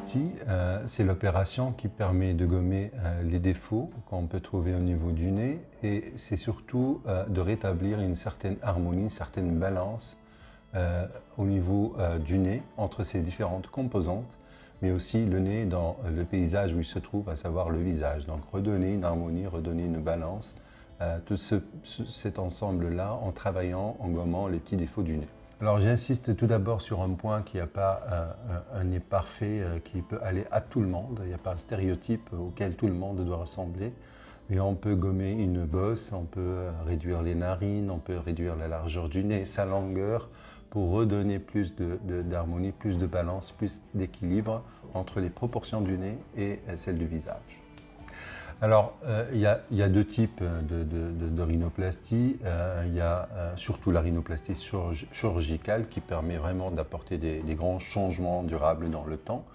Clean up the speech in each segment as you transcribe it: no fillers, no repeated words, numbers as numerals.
rhinoplastie, c'est l'opération qui permet de gommer les défauts qu'on peut trouver au niveau du nez et c'est surtout de rétablir une certaine harmonie, une certaine balance au niveau du nez entre ces différentes composantes, mais aussi le nez dans le paysage où il se trouve, à savoir le visage. Donc redonner une harmonie, redonner une balance, tout cet ensemble-là en travaillant, en gommant les petits défauts du nez. Alors j'insiste tout d'abord sur un point qu'il n'y a pas un nez parfait qui peut aller à tout le monde. Il n'y a pas un stéréotype auquel tout le monde doit ressembler. Mais on peut gommer une bosse, on peut réduire les narines, on peut réduire la largeur du nez, sa longueur, pour redonner plus d'harmonie, plus de balance, plus d'équilibre entre les proportions du nez et celles du visage. Alors, il y a deux types de rhinoplastie. Il y a surtout la rhinoplastie chirurgicale qui permet vraiment d'apporter des grands changements durables dans le temps.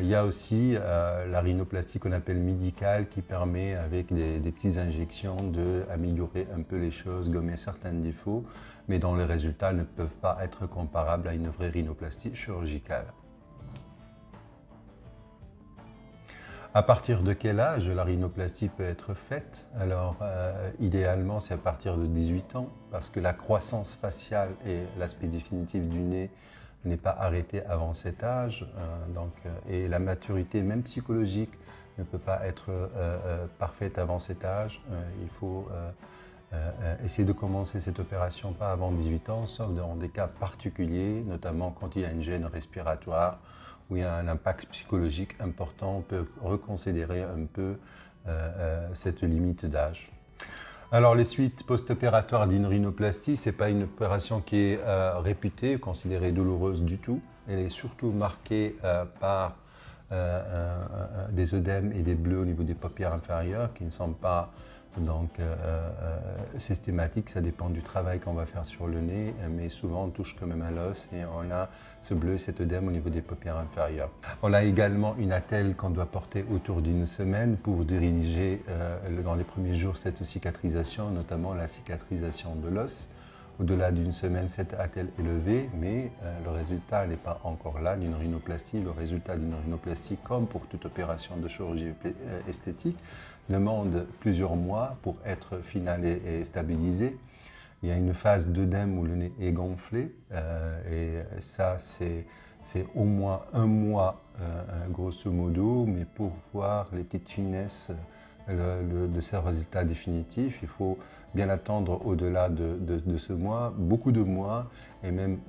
Il y a aussi la rhinoplastie qu'on appelle médicale qui permet avec des petites injections d'améliorer un peu les choses, gommer certains défauts, mais dont les résultats ne peuvent pas être comparables à une vraie rhinoplastie chirurgicale. À partir de quel âge la rhinoplastie peut être faite? Alors, idéalement, c'est à partir de 18 ans, parce que la croissance faciale et l'aspect définitif du nez n'est pas arrêté avant cet âge. Et la maturité, même psychologique, ne peut pas être parfaite avant cet âge. Il faut essayer de commencer cette opération pas avant 18 ans, sauf dans des cas particuliers, notamment quand il y a une gêne respiratoire, où il y a un impact psychologique important, on peut reconsidérer un peu cette limite d'âge. Alors les suites post-opératoires d'une rhinoplastie, ce n'est pas une opération qui est réputée, considérée douloureuse du tout. Elle est surtout marquée par des œdèmes et des bleus au niveau des paupières inférieures qui ne sont pas systématiques, ça dépend du travail qu'on va faire sur le nez, mais souvent on touche quand même à l'os et on a ce bleu, cet œdème au niveau des paupières inférieures. On a également une attelle qu'on doit porter autour d'une semaine pour diriger dans les premiers jours cette cicatrisation, notamment la cicatrisation de l'os. Au-delà d'une semaine, cette attelle est levée, mais le résultat n'est pas encore là d'une rhinoplastie. Le résultat d'une rhinoplastie, comme pour toute opération de chirurgie esthétique, demande plusieurs mois pour être finale et stabilisé. Il y a une phase d'œdème où le nez est gonflé, et ça, c'est au moins un mois, grosso modo, mais pour voir les petites finesses de ces résultats définitifs, il faut bien attendre au-delà de ce mois, beaucoup de mois, et même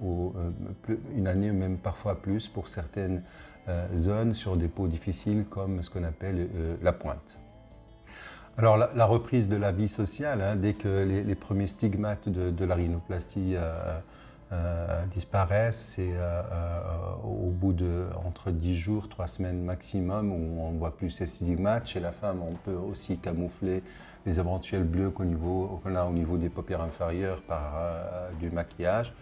une année, même parfois plus, pour certaines zones sur des peaux difficiles comme ce qu'on appelle la pointe. Alors la reprise de la vie sociale, hein, dès que les premiers stigmates de la rhinoplastie disparaissent, c'est au bout entre 10 jours, 3 semaines maximum, où on ne voit plus ces stigmates. Chez la femme, on peut aussi camoufler les éventuels bleus qu'on a au niveau des paupières inférieures par du maquillage.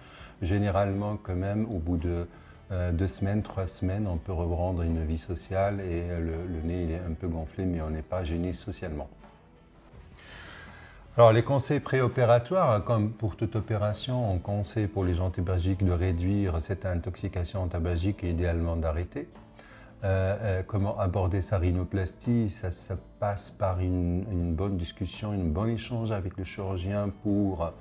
Généralement, quand même, au bout de 2 semaines, 3 semaines, on peut reprendre une vie sociale et le nez il est un peu gonflé, mais on n'est pas gêné socialement. Alors les conseils préopératoires, comme pour toute opération, on conseille pour les gens tabagiques de réduire cette intoxication tabagique et idéalement d'arrêter. Comment aborder sa rhinoplastie? Ça passe par une bonne discussion, un bon échange avec le chirurgien pour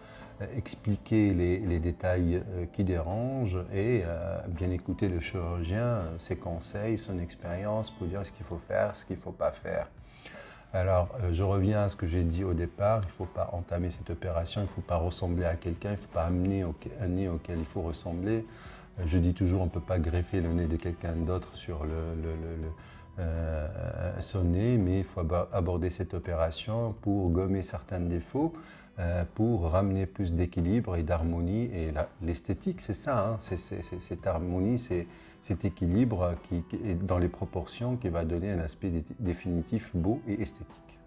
expliquer les détails qui dérangent et bien écouter le chirurgien, ses conseils, son expérience pour dire ce qu'il faut faire, ce qu'il ne faut pas faire. Alors, je reviens à ce que j'ai dit au départ, il ne faut pas entamer cette opération, il ne faut pas ressembler à quelqu'un, il ne faut pas amener un nez auquel il faut ressembler. Je dis toujours, on ne peut pas greffer le nez de quelqu'un d'autre sur son nez, mais il faut aborder cette opération pour gommer certains défauts, pour ramener plus d'équilibre et d'harmonie. Et l'esthétique, c'est ça, hein, c'est cette harmonie, c'est cet équilibre qui est dans les proportions qui va donner un aspect définitif beau et esthétique.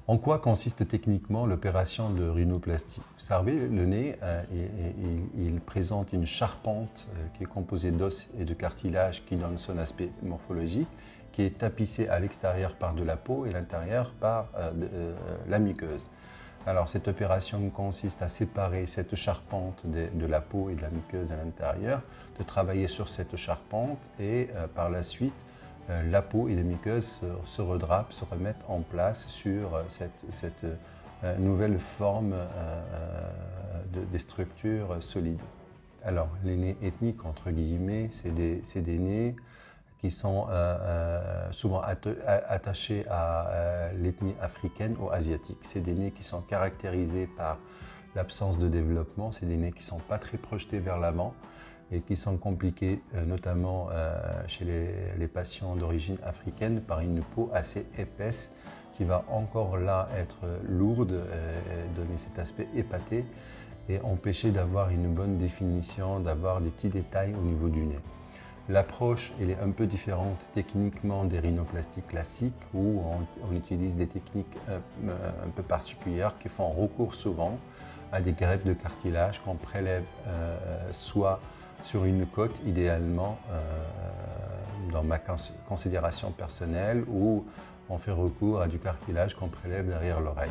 En quoi consiste techniquement l'opération de rhinoplastie? Vous savez, le nez, il présente une charpente qui est composée d'os et de cartilage qui donne son aspect morphologique, qui est tapissée à l'extérieur par de la peau et à l'intérieur par la muqueuse. Alors cette opération consiste à séparer cette charpente de la peau et de la muqueuse à l'intérieur, de travailler sur cette charpente et par la suite la peau et les muqueuses se redrapent, se remettent en place sur cette nouvelle forme des structures solides. Alors les nez ethniques entre guillemets, c'est des nez qui sont souvent attachés à l'ethnie africaine ou asiatique. C'est des nez qui sont caractérisés par l'absence de développement, c'est des nez qui ne sont pas très projetés vers l'avant et qui sont compliqués notamment chez les patients d'origine africaine par une peau assez épaisse qui va encore là être lourde, donner cet aspect épaté et empêcher d'avoir une bonne définition, d'avoir des petits détails au niveau du nez. L'approche elle est un peu différente techniquement des rhinoplasties classiques où on utilise des techniques un peu particulières qui font recours souvent à des greffes de cartilage qu'on prélève soit sur une côte idéalement dans ma considération personnelle ou on fait recours à du cartilage qu'on prélève derrière l'oreille.